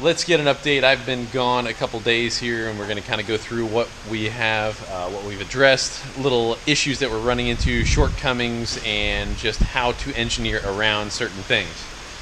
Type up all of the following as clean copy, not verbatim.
let's get an update. I've been gone a couple days here, and we're going to kind of go through what we have, what we've addressed, little issues that we're running into, shortcomings, and just how to engineer around certain things.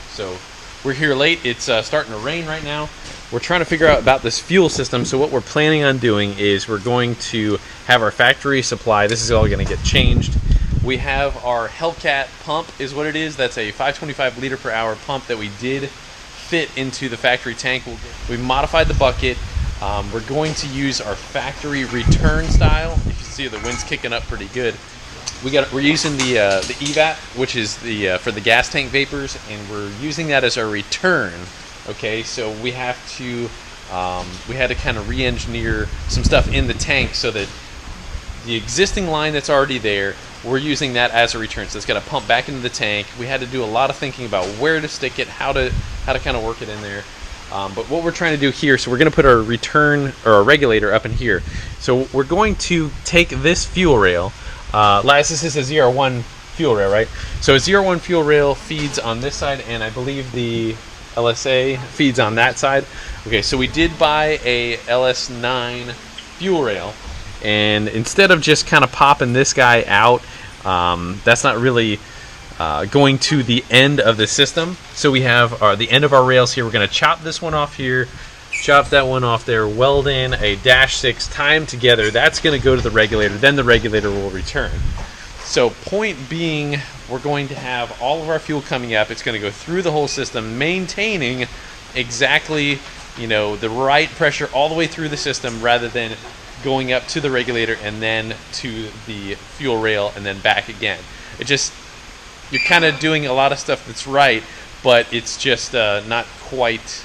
So we're here late. It's starting to rain right now. We're trying to figure out about this fuel system. So what we're planning on doing is we're going to have our factory supply. This is all going to get changed. We have our Hellcat pump is what it is. That's a 525 liter per hour pump that we did fit into the factory tank. We modified the bucket. We're going to use our factory return style. You can see the wind's kicking up pretty good. We're using the Evap, which is the for the gas tank vapors, and we're using that as our return. Okay, so we have to we had to kind of re-engineer some stuff in the tank so that the existing line that's already there, we're using that as a return. So it's got to pump back into the tank. We had to do a lot of thinking about where to stick it, how to kind of work it in there. But what we're trying to do here, so we're going to put our return or our regulator up in here. So we're going to take this fuel rail. This is a ZR1 fuel rail, right? So a ZR1 fuel rail feeds on this side, and I believe the LSA feeds on that side. Okay, so we did buy a LS9 fuel rail, and instead of just kind of popping this guy out, that's not really going to the end of the system. So we have the end of our rails here. We're going to chop this one off here, chop that one off there, weld in a -6, tie them together. That's going to go to the regulator. Then the regulator will return. So point being, we're going to have all of our fuel coming up. It's going to go through the whole system, maintaining exactly, you know, the right pressure all the way through the system, rather than going up to the regulator and then to the fuel rail and then back again. It just, you're kind of doing a lot of stuff that's right, but it's just not quite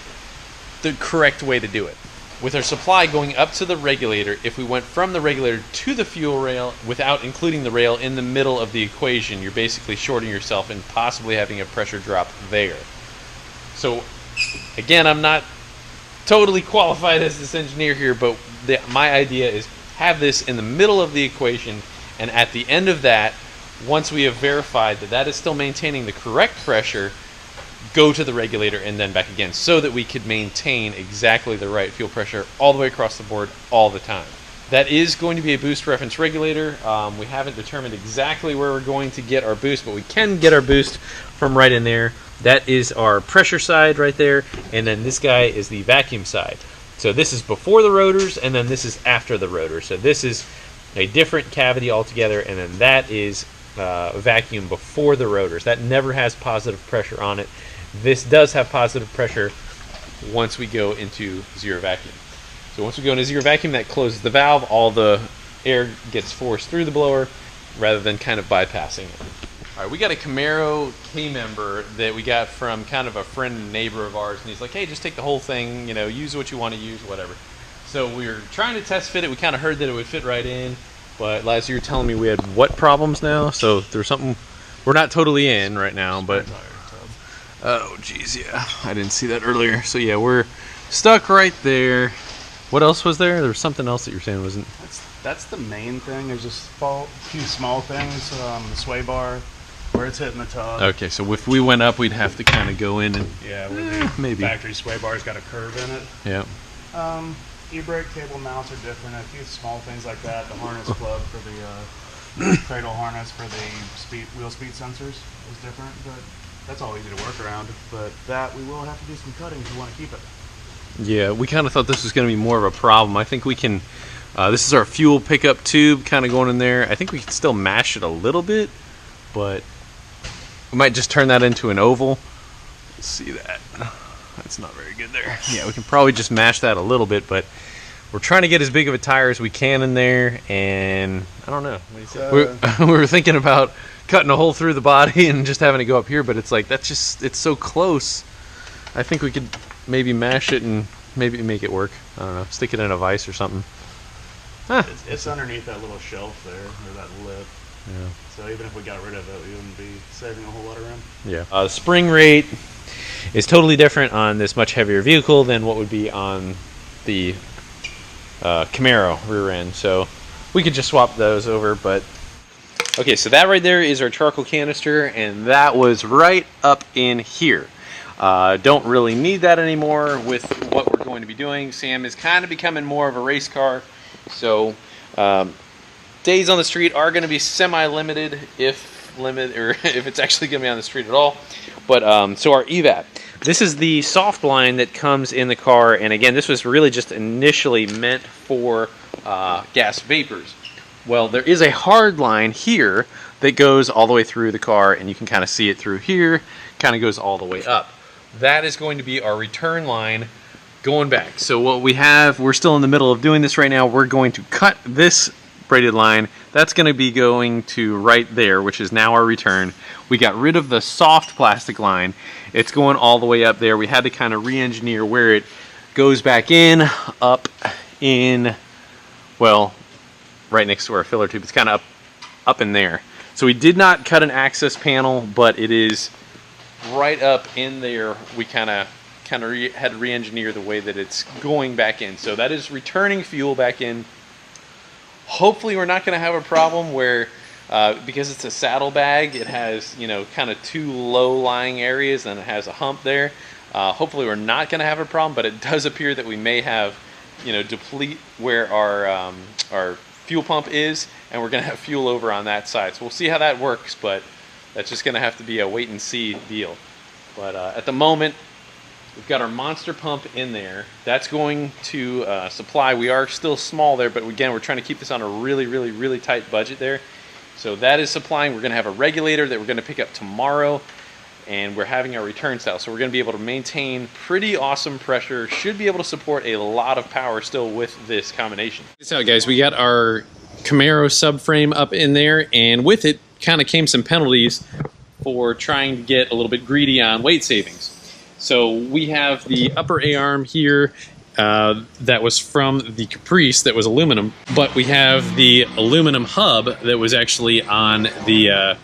the correct way to do it. With our supply going up to the regulator, if we went from the regulator to the fuel rail without including the rail in the middle of the equation, you're basically shorting yourself and possibly having a pressure drop there. So again, I'm not totally qualified as this engineer here, but my idea is have this in the middle of the equation, and at the end of that, once we have verified that that is still maintaining the correct pressure, go to the regulator and then back again, so that we could maintain exactly the right fuel pressure all the way across the board all the time. That is going to be a boost reference regulator. We haven't determined exactly where we're going to get our boost, but we can get our boost from right in there. That is our pressure side right there, and then this guy is the vacuum side. So this is before the rotors, and then this is after the rotor. So this is a different cavity altogether, and then that is vacuum before the rotors. That never has positive pressure on it. This does have positive pressure once we go into zero vacuum. So once we go into zero vacuum, that closes the valve. All the air gets forced through the blower rather than kind of bypassing it. All right, we got a Camaro K-member that we got from kind of a friend and neighbor of ours, and he's like, hey, just take the whole thing, you know, use what you want to use, whatever. So we were trying to test fit it. We kind of heard that it would fit right in, but last year you were telling me we had what problems now? So there's something we're not totally in right now, but oh geez, yeah, I didn't see that earlier. So yeah, we're stuck right there. What else was there? There was something else that you were saying, wasn't? That's the main thing. There's just a few small things. The sway bar, where it's hitting the tub. Okay, so if we went up, we'd have to kind of go in and maybe factory sway bar's got a curve in it. Yeah. E-brake cable mounts are different. A few small things like that. The harness plug for the cradle harness for the wheel speed sensors is different, but that's all easy to work around. But that we will have to do some cutting if we want to keep it. Yeah, we kind of thought this was going to be more of a problem. I think we can. This is our fuel pickup tube kind of going in there. I think we can still mash it a little bit, but we might just turn that into an oval. Let's see that. That's not very good there. Yeah, we can probably just mash that a little bit, but we're trying to get as big of a tire as we can in there, and I don't know. We were thinking about cutting a hole through the body and just having it go up here, but it's like, it's so close. I think we could maybe mash it and maybe make it work. I don't know, stick it in a vise or something. It's underneath that little shelf there, or that lip. Yeah. So even if we got rid of it, we wouldn't be saving a whole lot of room. Yeah. The spring rate is totally different on this much heavier vehicle than what would be on the Camaro rear end. So we could just swap those over, but okay, so that right there is our charcoal canister, and that was right up in here. Don't really need that anymore with what we're going to be doing. Sam is kind of becoming more of a race car, so days on the street are going to be semi-limited, if it's actually going to be on the street at all. But so our Evap. This is the soft line that comes in the car, and again, this was really just initially meant for gas vapors. Well, there is a hard line here that goes all the way through the car, and you can kind of see it through here, kind of goes all the way up. That is going to be our return line going back. So what we have, we're still in the middle of doing this right now. We're going to cut this braided line. That's going to be going to right there, which is now our return. We got rid of the soft plastic line. It's going all the way up there. We had to kind of re-engineer where it goes back in, up in, well, right next to our filler tube. It's kind of up in there. So we did not cut an access panel, but it is right up in there. We kind of had to re-engineer the way that it's going back in. So that is returning fuel back in. Hopefully we're not going to have a problem where, because it's a saddlebag, it has, you know, kind of two low-lying areas and it has a hump there. Hopefully we're not going to have a problem, but it does appear that we may have, you know, deplete where our fuel pump is, and we're going to have fuel over on that side. So we'll see how that works, but that's just going to have to be a wait-and-see deal. But at the moment, we've got our monster pump in there. That's going to supply. We are still small there, but again, we're trying to keep this on a really, really, really tight budget there. So that is supplying. We're going to have a regulator that we're going to pick up tomorrow, and we're having our return style. So we're going to be able to maintain pretty awesome pressure. Should be able to support a lot of power still with this combination. Check this out, guys. We got our Camaro subframe up in there, and with it kind of came some penalties for trying to get a little bit greedy on weight savings. So we have the upper A-arm here that was from the Caprice that was aluminum, but we have the aluminum hub that was actually on the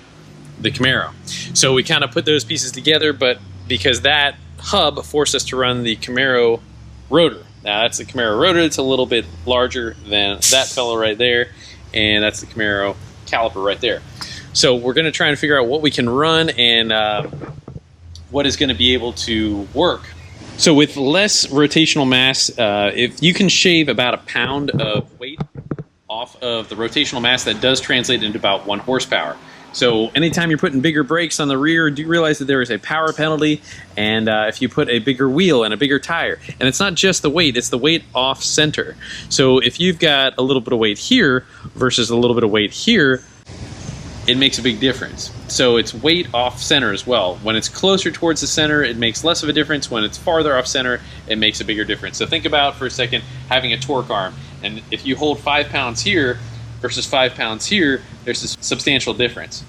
Camaro. So we kind of put those pieces together, but because that hub forced us to run the Camaro rotor. Now that's the Camaro rotor. It's a little bit larger than that fellow right there, and that's the Camaro caliper right there. So we're going to try and figure out what we can run and what is going to be able to work. So with less rotational mass, if you can shave about a pound of weight off of the rotational mass, that does translate into about 1 horsepower. So anytime you're putting bigger brakes on the rear, do realize that there is a power penalty, and if you put a bigger wheel and a bigger tire, and it's not just the weight, it's the weight off center. So if you've got a little bit of weight here versus a little bit of weight here, it makes a big difference. So it's weight off center as well. When it's closer towards the center, it makes less of a difference. When it's farther off center, it makes a bigger difference. So think about, for a second, having a torque arm. And if you hold 5 pounds here versus 5 pounds here, there's a substantial difference.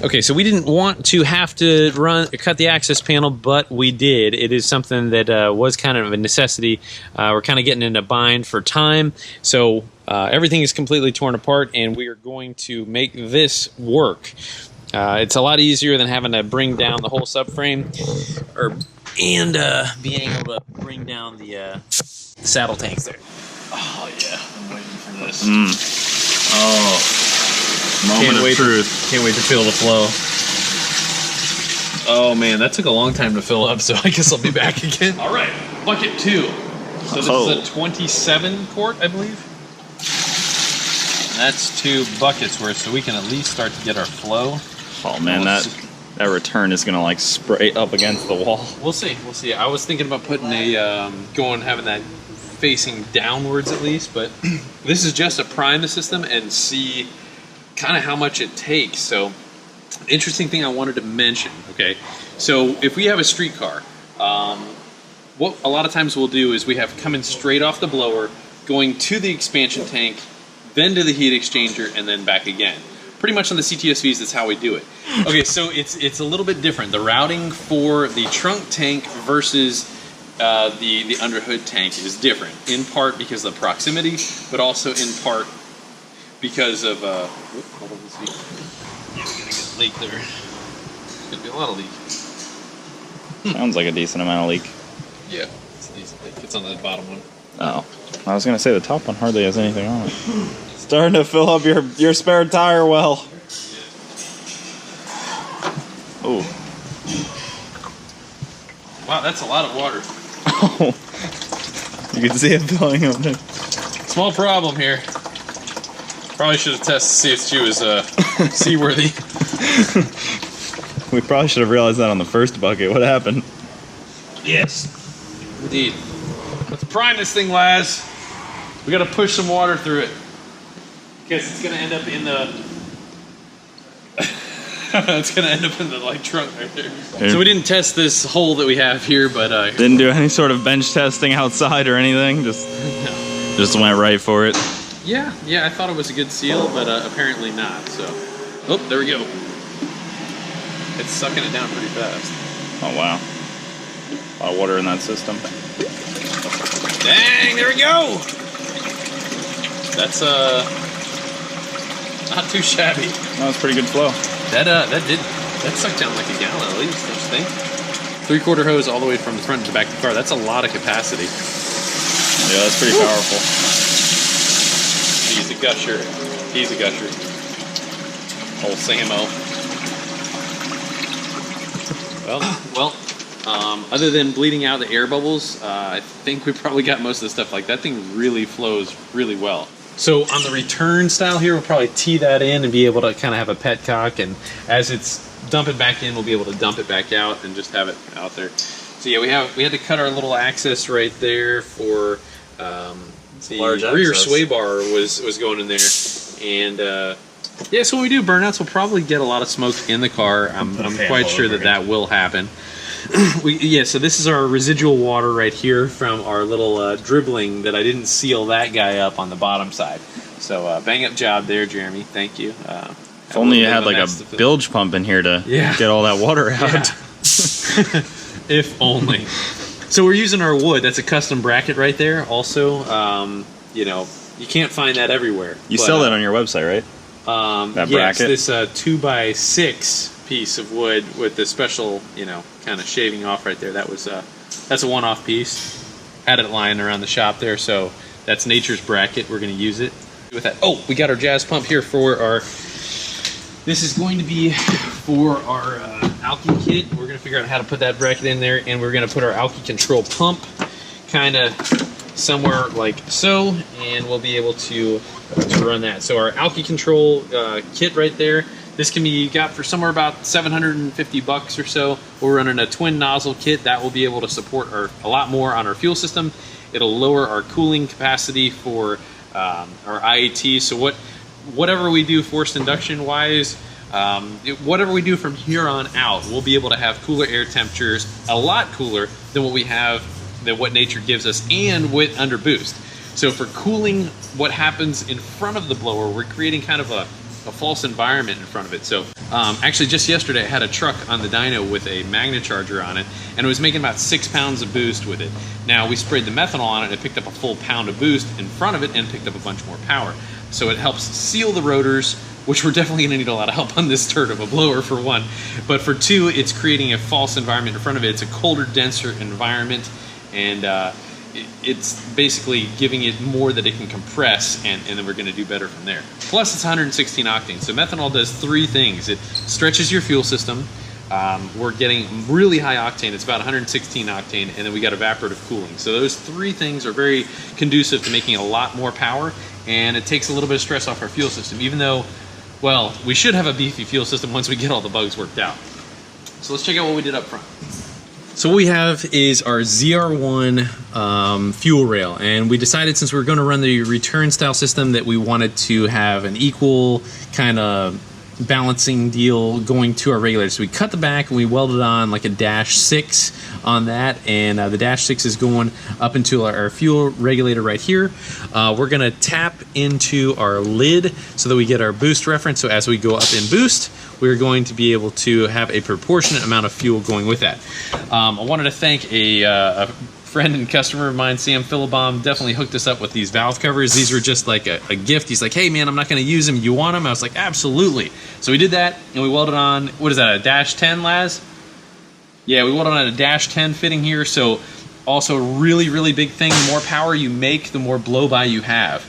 Okay, so we didn't want to have to cut the access panel, but we did. It is something that was kind of a necessity. We're kind of getting in a bind for time, so everything is completely torn apart, and we are going to make this work. It's a lot easier than having to bring down the whole subframe, and being able to bring down the saddle tanks there. Oh yeah, I'm waiting for this. Oh. Moment of truth. Can't wait to feel the flow. Oh man, that took a long time to fill up, so I guess I'll be back again. All right, bucket 2. So this is a 27 quart, I believe. And that's 2 buckets worth, so we can at least start to get our flow. Oh man, that return is gonna like spray up against the wall. We'll see. We'll see. I was thinking about putting having that facing downwards at least, but this is just to prime the system and see kind of how much it takes. So interesting thing I wanted to mention. Okay, so if we have a street car, what a lot of times we'll do is we have coming straight off the blower, going to the expansion tank, then to the heat exchanger, and then back again. Pretty much on the CTSVs, that's how we do it. Okay, so it's a little bit different. The routing for the trunk tank versus the underhood tank is different, in part because of the proximity, but also in part because of hold on, let's see. Yeah, we're gonna get a leak there. There's gonna be a lot of leak. Sounds like a decent amount of leak. Yeah, it's a decent leak. It's on the bottom one. Oh, I was gonna say the top one hardly has anything on it. Starting to fill up your spare tire well. Oh. Wow, that's a lot of water. Oh, you can see it filling up there. Small problem here. Probably should have tested to see if she was seaworthy. We probably should have realized that on the first bucket. What happened? Yes. Indeed. Let's prime this thing, Laz. We gotta push some water through it. Because it's gonna end up in the... it's gonna end up in the like trunk right there. So we didn't test this hole that we have here, but... Didn't do any sort of bench testing outside or anything? Just went right for it? Yeah, I thought it was a good seal, but apparently not, so... Oh, there we go. It's sucking it down pretty fast. Oh, wow. A lot of water in that system. Dang, there we go! That's, not too shabby. That was pretty good flow. That sucked down like a gallon at least, don't you think? 3/4 hose all the way from the front to the back of the car. That's a lot of capacity. Yeah, that's pretty powerful. He's a gusher. He's a gusher. Old Samo. Well, other than bleeding out the air bubbles, I think we probably got most of the stuff. Like, that thing really flows really well. So on the return style here, we'll probably tee that in and be able to kind of have a petcock, and as it's dumping back in, we'll be able to dump it back out and just have it out there. So yeah, we had to cut our little access right there for the Large rear access. sway bar was going in there, and yeah. So when we do burnouts, we'll probably get a lot of smoke in the car. I'm quite sure that will happen. So this is our residual water right here from our little dribbling that I didn't seal that guy up on the bottom side. So bang up job there, Jeremy. Thank you. If only you had like a bilge pump in here to get all that water out. Yeah. If only. So we're using our wood. That's a custom bracket right there. Also, you can't find that everywhere. You sell that on your website, right? That bracket? Yes, this 2x6 piece of wood with the special, kind of shaving off right there. That's a one-off piece. Had it lying around the shop there, so that's nature's bracket. We're going to use it with that. Oh, we got our jazz pump here for our... This is going to be for our alky kit. We're going to figure out how to put that bracket in there, and we're going to put our alky control pump kind of somewhere like so, and we'll be able to run that. So our alky control kit right there, this can be got for somewhere about $750 or so. We're running a twin nozzle kit that will be able to support a lot more on our fuel system. It'll lower our cooling capacity for our IAT. So whatever we do forced induction wise, whatever we do from here on out, we'll be able to have cooler air temperatures, a lot cooler than what we have, than what nature gives us, and with under boost. So for cooling what happens in front of the blower, we're creating kind of a false environment in front of it. So actually just yesterday I had a truck on the dyno with a magnet charger on it, and it was making about 6 pounds of boost with it. Now we sprayed the methanol on it and it picked up a full pound of boost in front of it and picked up a bunch more power. So it helps seal the rotors, which we're definitely going to need a lot of help on this turd of a blower for one. But for two, it's creating a false environment in front of it. It's a colder, denser environment, and it's basically giving it more that it can compress, and then we're going to do better from there. Plus, it's 116 octane. So methanol does three things. It stretches your fuel system. We're getting really high octane. It's about 116 octane, and then we got evaporative cooling. So those three things are very conducive to making a lot more power, and it takes a little bit of stress off our fuel system, even though, well, we should have a beefy fuel system once we get all the bugs worked out. So let's check out what we did up front. So what we have is our ZR1 fuel rail, and we decided since we were going to run the return style system that we wanted to have an equal kind of balancing deal going to our regulator. So we cut the back and we welded on like a -6 on that, and the -6 is going up into our fuel regulator right here. We're going to tap into our lid so that we get our boost reference. So as we go up in boost, we're going to be able to have a proportionate amount of fuel going with that. I wanted to thank a friend and customer of mine, Sam Philibom, definitely hooked us up with these valve covers. These were just like a gift. He's like, hey man, I'm not going to use them. You want them? I was like, absolutely. So we did that, and we welded on, what is that, a -10, Laz? Yeah, we welded on a -10 fitting here. So also really, really big thing. The more power you make, the more blow-by you have.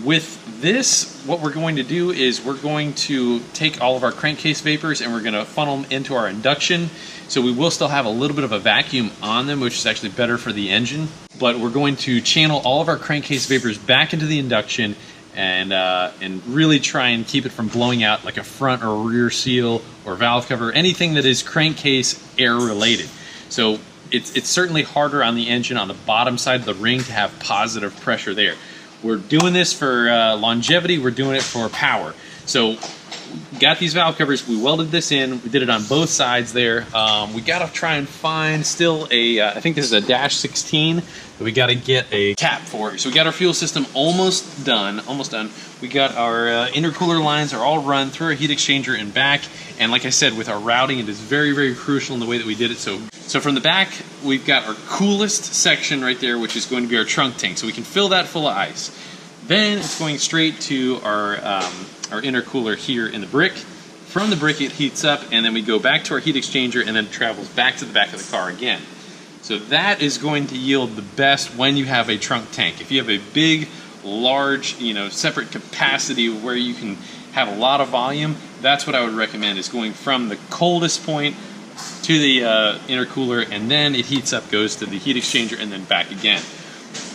with this, what we're going to do is we're going to take all of our crankcase vapors and we're going to funnel them into our induction. So we will still have a little bit of a vacuum on them, which is actually better for the engine. But we're going to channel all of our crankcase vapors back into the induction and really try and keep it from blowing out like a front or rear seal or valve cover, anything that is crankcase air related. So it's certainly harder on the engine on the bottom side of the ring to have positive pressure there. We're doing this for longevity, we're doing it for power. So got these valve covers, we welded this in, we did it on both sides there. We gotta try and find still a, I think this is a dash 16 that we gotta get a cap for. So we got our fuel system almost done. We got our intercooler lines are all run through our heat exchanger and back. And like I said, with our routing, it is very, very crucial in the way that we did it. So from the back, we've got our coolest section right there, which is going to be our trunk tank. So we can fill that full of ice. Then it's going straight to our intercooler here in the brick. From the brick, it heats up, and then we go back to our heat exchanger, and then it travels back to the back of the car again. So that is going to yield the best when you have a trunk tank. If you have a big, large, separate capacity where you can have a lot of volume, that's what I would recommend, is going from the coldest point to the intercooler, and then it heats up, goes to the heat exchanger, and then back again.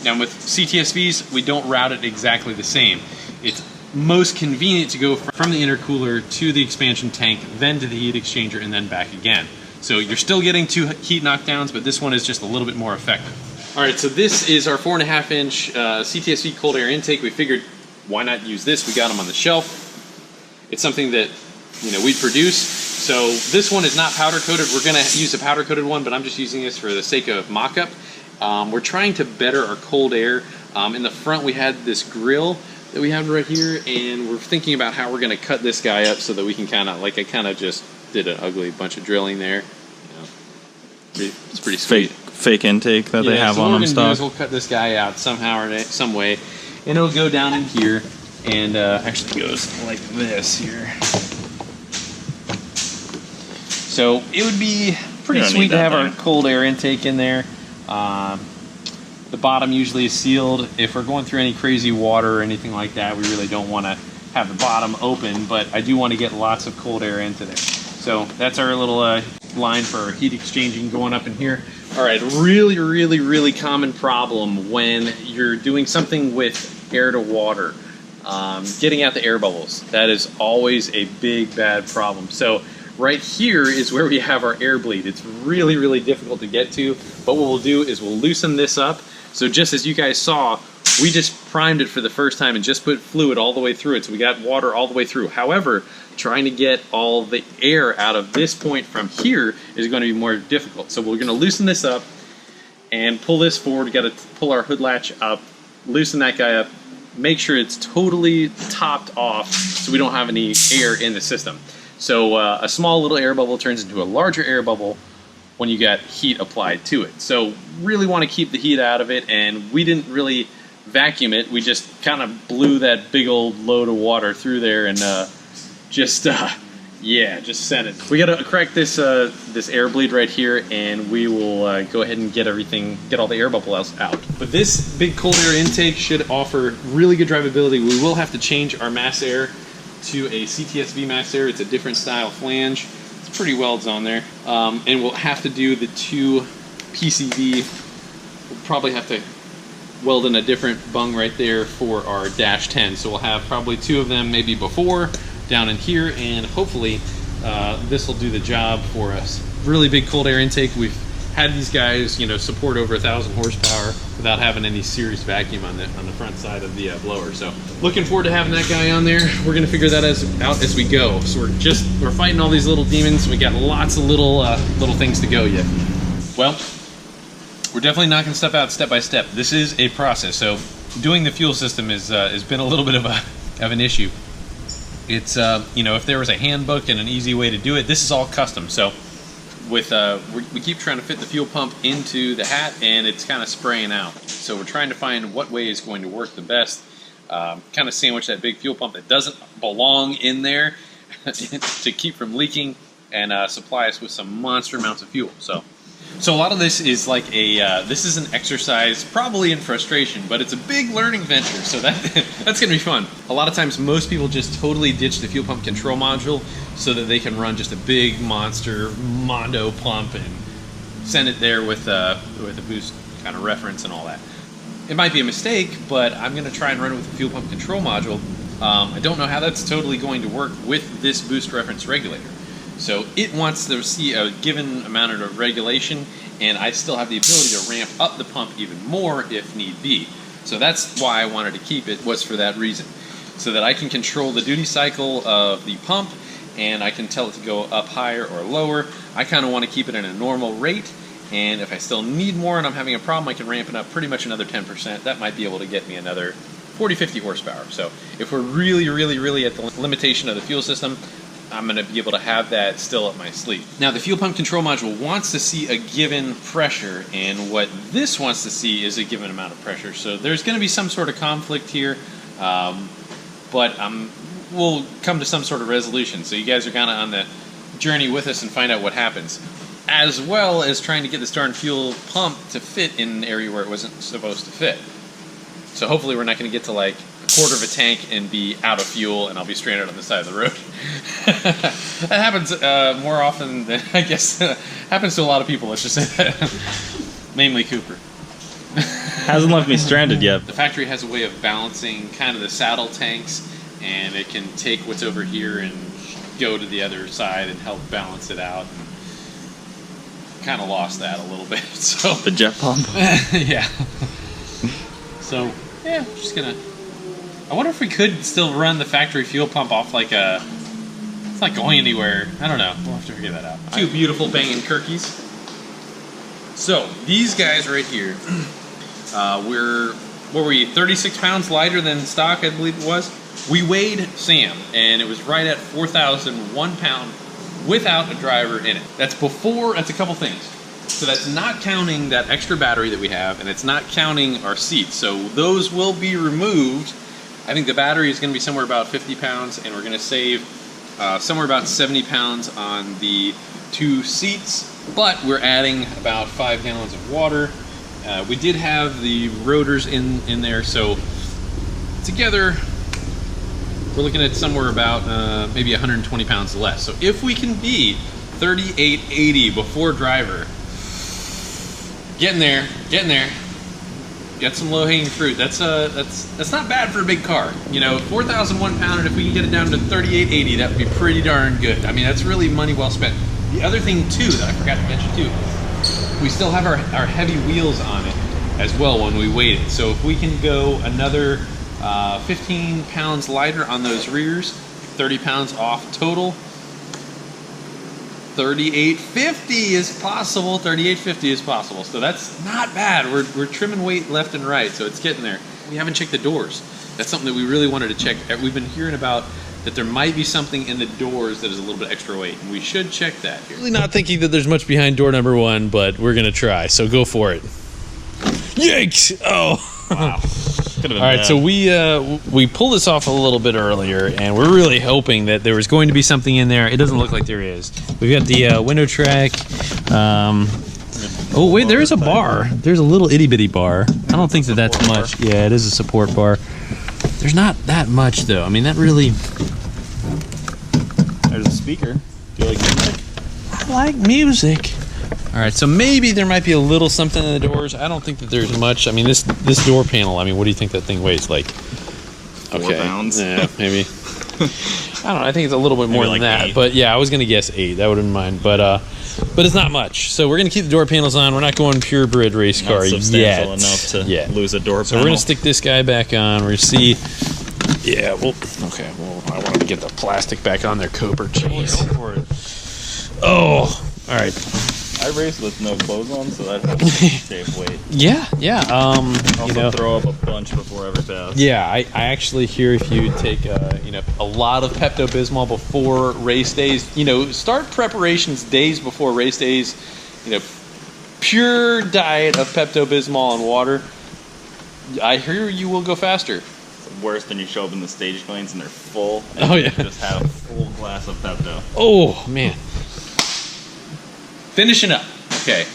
Now with CTSVs, we don't route it exactly the same. It's most convenient to go from the intercooler to the expansion tank, then to the heat exchanger, and then back again. So you're still getting 2 heat knockdowns, but this one is just a little bit more effective. All right, so this is our 4.5-inch CTSV cold air intake. We figured, why not use this? We got them on the shelf. It's something that we produce. So this one is not powder coated. We're going to use a powder coated one, but I'm just using this for the sake of mock-up. We're trying to better our cold air. In the front, we had this grill that we have right here, and we're thinking about how we're going to cut this guy up so that we can kind of, like I kind of just did an ugly bunch of drilling there. It's pretty sweet. Fake intake that they have on them stock. What we're going to do is we'll cut this guy out somehow or some way, and it'll go down in here, and actually goes like this here. So it would be pretty sweet to have our cold air intake in there. The bottom usually is sealed. If we're going through any crazy water or anything like that, we really don't want to have the bottom open, but I do want to get lots of cold air into there. So that's our little line for our heat exchanging going up in here. All right, really, really, really common problem when you're doing something with air to water, getting out the air bubbles. That is always a big, bad problem. So right here is where we have our air bleed. It's really, really difficult to get to, but what we'll do is we'll loosen this up. So just as you guys saw, we just primed it for the first time and just put fluid all the way through it, so we got water all the way through. However, trying to get all the air out of this point from here is going to be more difficult. So we're going to loosen this up and pull this forward. We've got to pull our hood latch up, loosen that guy up, make sure it's totally topped off so we don't have any air in the system. So a small little air bubble turns into a larger air bubble when you got heat applied to it. So really want to keep the heat out of it, and we didn't really vacuum it. We just kind of blew that big old load of water through there and just sent it. We got to crack this this air bleed right here, and we will go ahead and get all the air bubbles out. But this big cold air intake should offer really good drivability. We will have to change our mass air to a CTSV mass air. It's a different style flange. It's pretty welds on there. And we'll have to do the 2 PCV. We'll probably have to weld in a different bung right there for our dash 10. So we'll have probably 2 of them maybe before down in here, and hopefully this will do the job for us. Really big cold air intake. We've had these guys, support over 1,000 horsepower without having any serious vacuum on the front side of the blower. So looking forward to having that guy on there. We're gonna figure that out as we go. So we're fighting all these little demons. We got lots of little things to go yet. Well, we're definitely knocking stuff out step by step. This is a process. So doing the fuel system has been a little bit of an issue. It's if there was a handbook and an easy way to do it, this is all custom. So with we keep trying to fit the fuel pump into the hat, and it's kind of spraying out. So we're trying to find what way is going to work the best. Kind of sandwich that big fuel pump that doesn't belong in there to keep from leaking, and supply us with some monster amounts of fuel. So So a lot of this is like this is an exercise probably in frustration, but it's a big learning venture, so that's gonna be fun. A lot of times most people just totally ditch the fuel pump control module so that they can run just a big monster Mondo pump and send it there with a boost kind of reference and all that. It might be a mistake, but I'm gonna try and run it with the fuel pump control module. I don't know how that's totally going to work with this boost reference regulator. So it wants to see a given amount of regulation, and I still have the ability to ramp up the pump even more if need be. So that's why I wanted to keep it, was for that reason. So that I can control the duty cycle of the pump, and I can tell it to go up higher or lower. I kind of want to keep it at a normal rate, and if I still need more and I'm having a problem, I can ramp it up pretty much another 10%. That might be able to get me another 40-50 horsepower. So if we're really at the limitation of the fuel system, I'm going to be able to have that still up my sleeve. Now the fuel pump control module wants to see a given pressure, and what this wants to see is a given amount of pressure. So there's going to be some sort of conflict here, but we'll come to some sort of resolution. So you guys are kind of on the journey with us and find out what happens, as well as trying to get this darn fuel pump to fit in an area where it wasn't supposed to fit. So hopefully we're not going to get to like a quarter of a tank and be out of fuel and I'll be stranded on the side of the road. That happens more often than, I guess, happens to a lot of people, let's just say that. Mainly Cooper. Hasn't left me stranded yet. The factory has a way of balancing kind of the saddle tanks, and it can take what's over here and go to the other side and help balance it out. And kind of lost that a little bit. So The jet pump. yeah. So yeah, just gonna. I wonder if we could still run the factory fuel pump off like a. It's not going anywhere. I don't know. We'll have to figure that out. Two beautiful banging Kirkies. So these guys right here, what were you? 36 pounds lighter than stock, I believe it was. We weighed Sam, and it was right at 4,001 pound without a driver in it. That's before. That's a couple things. So that's not counting that extra battery that we have, and it's not counting our seats. So those will be removed. I think the battery is going to be somewhere about 50 pounds, and we're going to save somewhere about 70 pounds on the two seats. But we're adding about 5 gallons of water. We did have the rotors in there, so together we're looking at somewhere about maybe 120 pounds less. So if we can be 3880 before driver, getting there. Got some low-hanging fruit. That's not bad for a big car. You know, 4,001 pound, and if we can get it down to 3880, that would be pretty darn good. I mean, that's really money well spent. The other thing too that I forgot to mention too, we still have our heavy wheels on it as well when we weighed it. So if we can go another 15 pounds lighter on those rears, 30 pounds off total. 3850 is possible. 3850 is possible. So that's not bad. We're trimming weight left and right, so it's getting there. We haven't checked the doors. That's something that we really wanted to check. We've been hearing about that there might be something in the doors that is a little bit extra weight, and we should check that here. Really not thinking that there's much behind door number 1, but we're gonna try. So go for it. Yikes! Oh. Wow. All right, so we pulled this off a little bit earlier, and we're really hoping that there was going to be something in there. It doesn't look like there is. We've got the window track. Oh wait, there is a bar. There's a little itty bitty bar. I don't think that's much. Yeah, it is a support bar. There's not that much though. I mean, that really. There's a speaker. Do you like music? I like music. All right, so maybe there might be a little something in the doors. I don't think that there's much. I mean, this door panel, I mean, what do you think that thing weighs? Like, 4 pounds? Yeah, maybe. I don't know. I think it's a little bit more than like that. 8. But yeah, I was going to guess 8. That wouldn't mind. But it's not much. So we're going to keep the door panels on. We're not going purebred race car Not substantial yet. enough to yet. lose a door So panel. we're going to stick this guy back on. We're going to see. Yeah, well, okay. Well, I wanted to get the plastic back on there, Cooper. Jeez. Go for it. Oh, all right. I race with no clothes on, so that helps save weight. Yeah. Also throw up a bunch before every pass. Yeah, I actually hear if you take a lot of Pepto-Bismol before race days, start preparations days before race days, pure diet of Pepto-Bismol and water, I hear you will go faster. It's worse than you show up in the stage lanes and they're full. Oh, yeah. You just have a full glass of Pepto. Oh, man. Finishing up. Okay.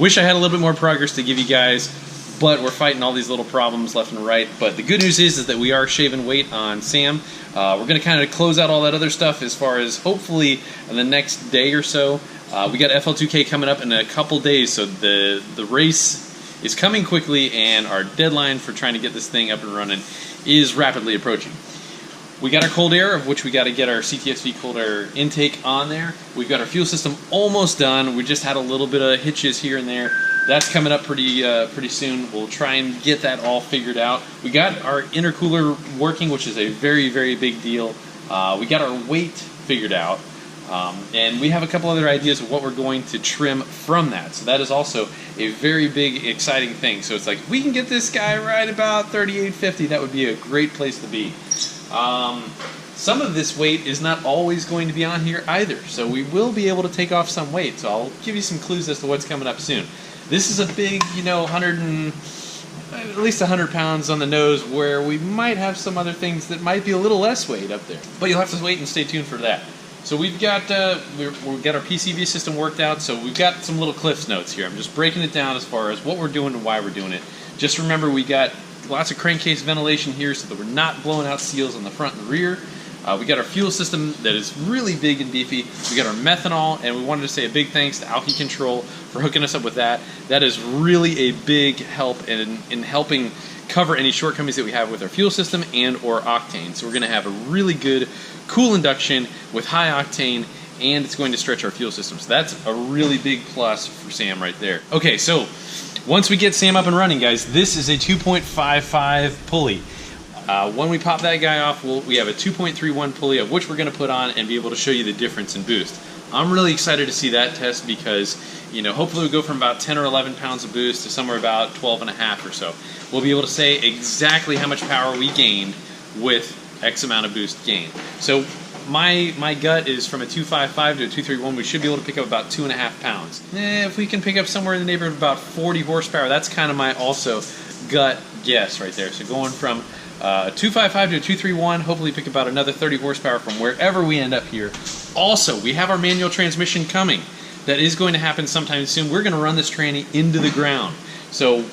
Wish I had a little bit more progress to give you guys, but we're fighting all these little problems left and right. But the good news is that we are shaving weight on Sam. We're going to kind of close out all that other stuff as far as hopefully in the next day or so. We got FL2K coming up in a couple days, so the race is coming quickly, and our deadline for trying to get this thing up and running is rapidly approaching. We got our cold air, of which we got to get our CTSV cold air intake on there. We've got our fuel system almost done. We just had a little bit of hitches here and there. That's coming up pretty soon. We'll try and get that all figured out. We got our intercooler working, which is a very, very big deal. We got our weight figured out. And we have a couple other ideas of what we're going to trim from that. So that is also a very big, exciting thing. So it's like, if we can get this guy right about 3850, that would be a great place to be. Some of this weight is not always going to be on here either, so we will be able to take off some weight. So I'll give you some clues as to what's coming up soon. This is a big, you know, at least 100 pounds on the nose, where we might have some other things that might be a little less weight up there. But you'll have to wait and stay tuned for that. So we've got we've got our PCV system worked out, so we've got some little Cliff's notes here. I'm just breaking it down as far as what we're doing and why we're doing it. Just remember, we got lots of crankcase ventilation here so that we're not blowing out seals on the front and the rear. We got our fuel system that is really big and beefy. We got our methanol, and we wanted to say a big thanks to Alky Control for hooking us up with that. That is really a big help in helping cover any shortcomings that we have with our fuel system and or octane. So we're going to have a really good, cool induction with high octane, and it's going to stretch our fuel system. So that's a really big plus for Sam right there. Okay, so once we get Sam up and running, guys, this is a 2.55 pulley. When we pop that guy off, we have a 2.31 pulley, of which we're going to put on and be able to show you the difference in boost. I'm really excited to see that test because, you know, hopefully we go from about 10 or 11 pounds of boost to somewhere about 12 and a half or so. We'll be able to say exactly how much power we gained with X amount of boost gain. So my gut is from a 255 to a 231, we should be able to pick up about 2.5 pounds. If we can pick up somewhere in the neighborhood of about 40 horsepower, that's kind of my also gut guess right there. So going from 255 to a 231, hopefully pick about another 30 horsepower from wherever we end up here. Also, we have our manual transmission coming. That is going to happen sometime soon. We're going to run this tranny into the ground. So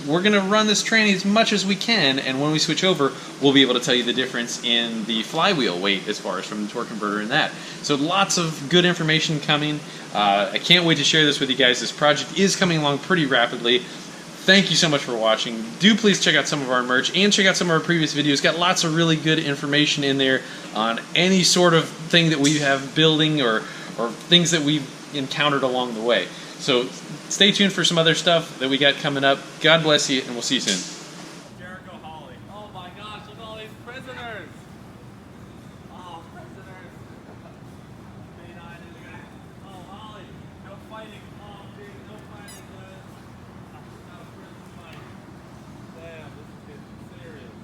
we're going to run this tranny as much as we can, and when we switch over, we'll be able to tell you the difference in the flywheel weight as far as from the torque converter and that. So lots of good information coming. I can't wait to share this with you guys. This project is coming along pretty rapidly. Thank you so much for watching. Do please check out some of our merch and check out some of our previous videos. Got lots of really good information in there on any sort of thing that we have building or things that we've encountered along the way. So stay tuned for some other stuff that we got coming up. God bless you, and we'll see you soon. Oh my gosh, look at all these prisoners! Oh, prisoners! Oh, Holly, no fighting. Oh, dude, no fighting, dude. Not a prison fight. Damn, this is getting serious.